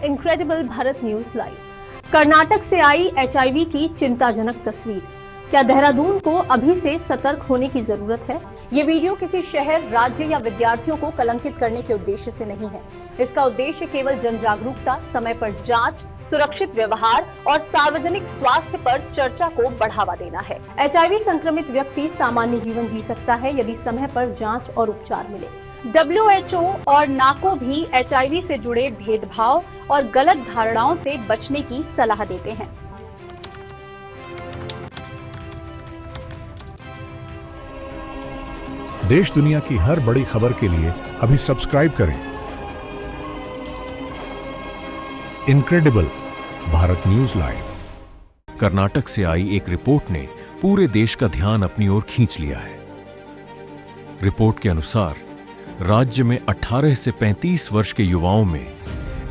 Incredible Bharat news live. Karnataka से आई HIV की चिंताजनक तस्वीर। क्या देहरादून को अभी से सतर्क होने की जरूरत है? ये वीडियो किसी शहर, राज्य या विद्यार्थियों को कलंकित करने के उद्देश्य से नहीं है। इसका उद्देश्य केवल जन जागरूकता, समय पर जांच, सुरक्षित व्यवहार और सार्वजनिक स्वास्थ्य पर चर्चा को बढ़ावा देना है। HIV संक्रमित व्यक्ति सामान्य जीवन जी सकता है यदि समय पर जांच और उपचार मिले। WHO और नाको भी HIV से जुड़े भेदभाव और गलत धारणाओं से बचने की सलाह देते हैं। देश दुनिया की हर बड़ी खबर के लिए अभी सब्सक्राइब करें incredible Bharat news live. Karnataka से आई एक रिपोर्ट ने पूरे देश का ध्यान अपनी ओर खींच लिया है। रिपोर्ट के अनुसार राज्य में 18 से 35 वर्ष के युवाओं में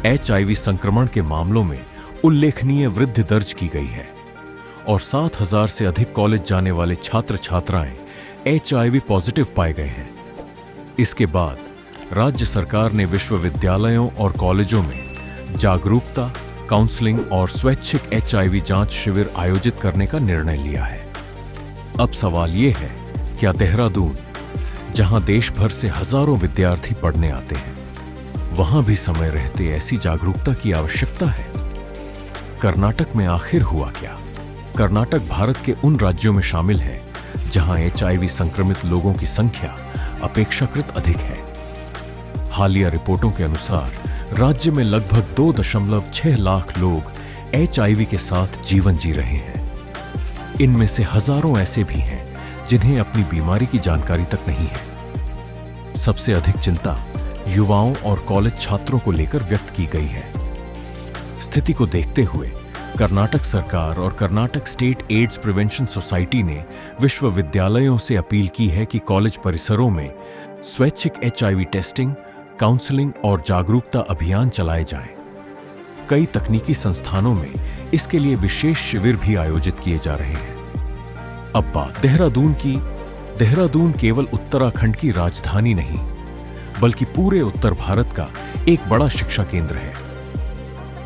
HIV संक्रमण के मामलों में उल्लेखनीय वृद्धि दर्ज की गई है और 7,000 से अधिक कॉलेज जाने वाले छात्र छात्राएं HIV पॉजिटिव पाए गए हैं। इसके बाद राज्य सरकार ने विश्वविद्यालयों और कॉलेजों में जागरूकता, काउंसलिंग और स्वैच्छिक HIV जांच शिविर आयोजित करने का निर्णय लिया है। अब सवाल यह है, क्या देहरादून, जहां देश भर से हजारों विद्यार्थी पढ़ने आते हैं, वहां भी समय रहते ऐसी जागरूकता की आवश्यकता है? कर्नाटक में आखिर हुआ क्या? कर्नाटक भारत के उन राज्यों में शामिल है जहां HIV संक्रमित लोगों की संख्या अपेक्षाकृत अधिक है। हालिया रिपोर्टों के अनुसार राज्य में लगभग 2.6 लाख लोग HIV के साथ जीवन जी रहे हैं। इनमें से हजारों ऐसे भी हैं जिन्हें अपनी बीमारी की जानकारी तक नहीं है। सबसे अधिक चिंता युवाओं और कॉलेज छात्रों को लेकर व्यक्त की गई है। स्थिति को देखते हुए कर्नाटक सरकार और Karnataka state ads prevention society ने विश्वविद्यालयों से अपील की है कि कॉलेज परिसरों में स्वैच्छिक HIV टेस्टिंग, काउंसलिंग और जागरूकता अभियान चलाए जाएं। कई तकनीकी संस्थानों में इसके लिए विशेष शिविर भी आयोजित किए जा रहे हैं। अब बात देहरादून की। देहरादून केवल उत्तराखंड की राजधानी नहीं, बल्कि पूरे उत्तर भारत का एक बड़ा शिक्षा केंद्र है।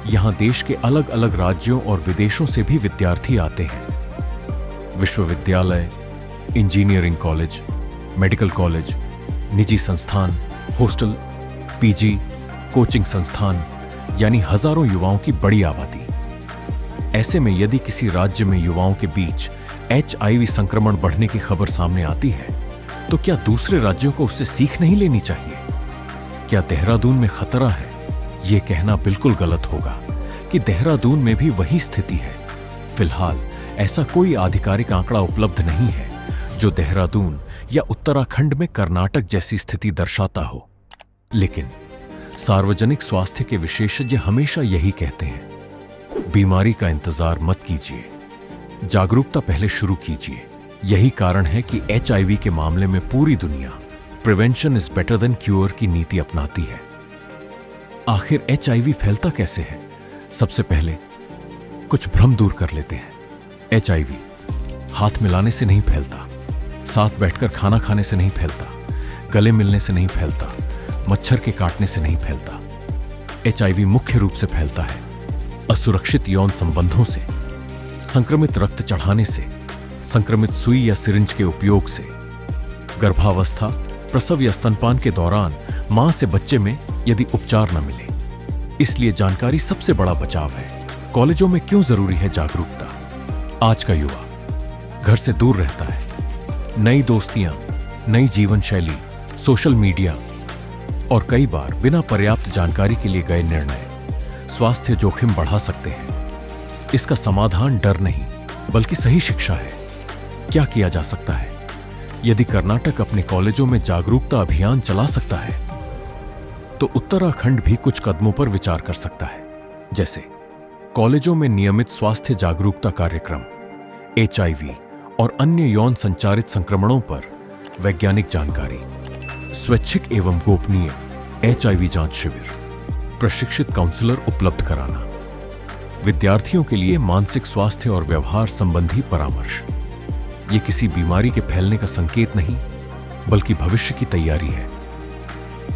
यहां देश के अलग अलग राज्यों और विदेशों से भी विद्यार्थी आते हैं। विश्वविद्यालय, इंजीनियरिंग कॉलेज, मेडिकल कॉलेज, निजी संस्थान, हॉस्टल, PG, कोचिंग संस्थान, यानी हजारों युवाओं की बड़ी आबादी। ऐसे में यदि किसी राज्य में युवाओं के बीच HIV संक्रमण बढ़ने की खबर सामने आती है, तो क्या दूसरे राज्यों को उससे सीख नहीं लेनी चाहिए? क्या देहरादून में खतरा है? यह कहना बिल्कुल गलत होगा कि देहरादून में भी वही स्थिति है। फिलहाल ऐसा कोई आधिकारिक आंकड़ा उपलब्ध नहीं है जो देहरादून या उत्तराखंड में कर्नाटक जैसी स्थिति दर्शाता हो। लेकिन सार्वजनिक स्वास्थ्य के विशेषज्ञ हमेशा यही कहते हैं, बीमारी का इंतजार मत कीजिए, जागरूकता पहले शुरू कीजिए। यही कारण है कि HIV के मामले में पूरी दुनिया prevention is better than cure की नीति अपनाती है। आखिर HIV फैलता कैसे है? सबसे पहले कुछ भ्रम दूर कर लेते हैं। HIV हाथ मिलाने से नहीं फैलता, साथ बैठकर खाना खाने से नहीं फैलता, गले मिलने से नहीं फैलता, मच्छर के काटने से नहीं फैलता। HIV मुख्य रूप से फैलता है असुरक्षित यौन संबंधों से, संक्रमित रक्त चढ़ाने से, संक्रमित सुई या सिरिंज के उपयोग से, गर्भावस्था, प्रसव या स्तनपान के दौरान मां से बच्चे में यदि उपचार न मिले। इसलिए जानकारी सबसे बड़ा बचाव है। कॉलेजों में क्यों जरूरी है जागरूकता? आज का युवा घर से दूर रहता है। नई दोस्तियां, नई जीवन शैली, सोशल मीडिया और कई बार बिना पर्याप्त जानकारी के लिए गए निर्णय स्वास्थ्य जोखिम बढ़ा सकते हैं। इसका समाधान डर नहीं, बल्कि सही शिक्षा है। क्या किया जा सकता है? यदि कर्नाटक अपने कॉलेजों में जागरूकता अभियान चला सकता है, तो उत्तराखंड भी कुछ कदमों पर विचार कर सकता है। जैसे कॉलेजों में नियमित स्वास्थ्य जागरूकता कार्यक्रम, HIV और अन्य यौन संचारित संक्रमणों पर वैज्ञानिक जानकारी, स्वैच्छिक एवं गोपनीय HIV जांच शिविर, प्रशिक्षित काउंसलर उपलब्ध कराना, विद्यार्थियों के लिए मानसिक स्वास्थ्य और व्यवहार संबंधी परामर्श। ये किसी बीमारी के फैलने का संकेत नहीं, बल्कि भविष्य की तैयारी है।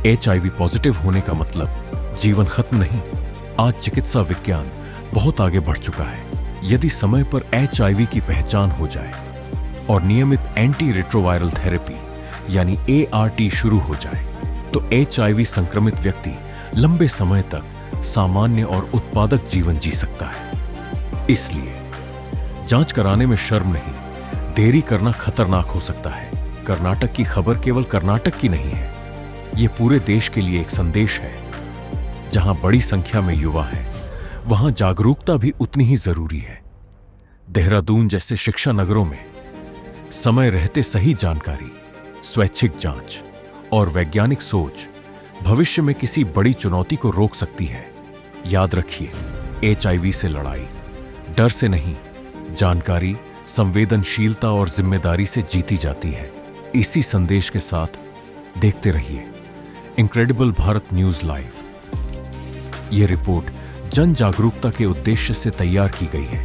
HIV पॉजिटिव होने का मतलब जीवन खत्म नहीं, आज चिकित्सा विज्ञान बहुत आगे बढ़ चुका है। यदि समय पर HIV की पहचान हो जाए और नियमित एंटी रिट्रोवायरल थेरेपी यानी ART शुरू हो जाए तो HIV संक्रमित व्यक्ति लंबे समय तक सामान्य और उत्पादक जीवन जी सकता है। इसलिए जांच कराने में शर्म नहीं, देरी करना खतरनाक हो सकता है। कर्नाटक की खबर केवल कर्नाटक की नहीं है, ये पूरे देश के लिए एक संदेश है। जहां बड़ी संख्या में युवा हैं, वहां जागरूकता भी उतनी ही जरूरी है। देहरादून जैसे शिक्षा नगरों में समय रहते सही जानकारी, स्वैच्छिक जांच और वैज्ञानिक सोच भविष्य में किसी बड़ी चुनौती को रोक सकती है। याद रखिए, HIV से लड़ाई डर से नहीं, जानकारी, संवेदनशीलता और जिम्मेदारी से जीती जाती है। इसी संदेश के साथ देखते रहिए इनक्रेडिबल भारत न्यूज लाइव। यह रिपोर्ट जन जागरूकता के उद्देश्य से तैयार की गई है।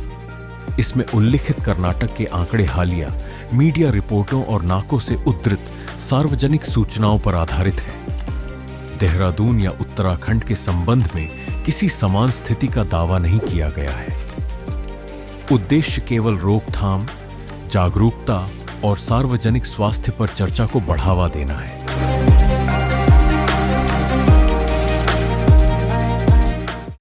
इसमें उल्लिखित कर्नाटक के आंकड़े हालिया मीडिया रिपोर्टों और नाकों से उद्धृत सार्वजनिक सूचनाओं पर आधारित है। देहरादून या उत्तराखंड के संबंध में किसी समान स्थिति का दावा नहीं किया गया है। उद्देश्य केवल रोकथाम, जागरूकता और सार्वजनिक स्वास्थ्य पर चर्चा को बढ़ावा देना है।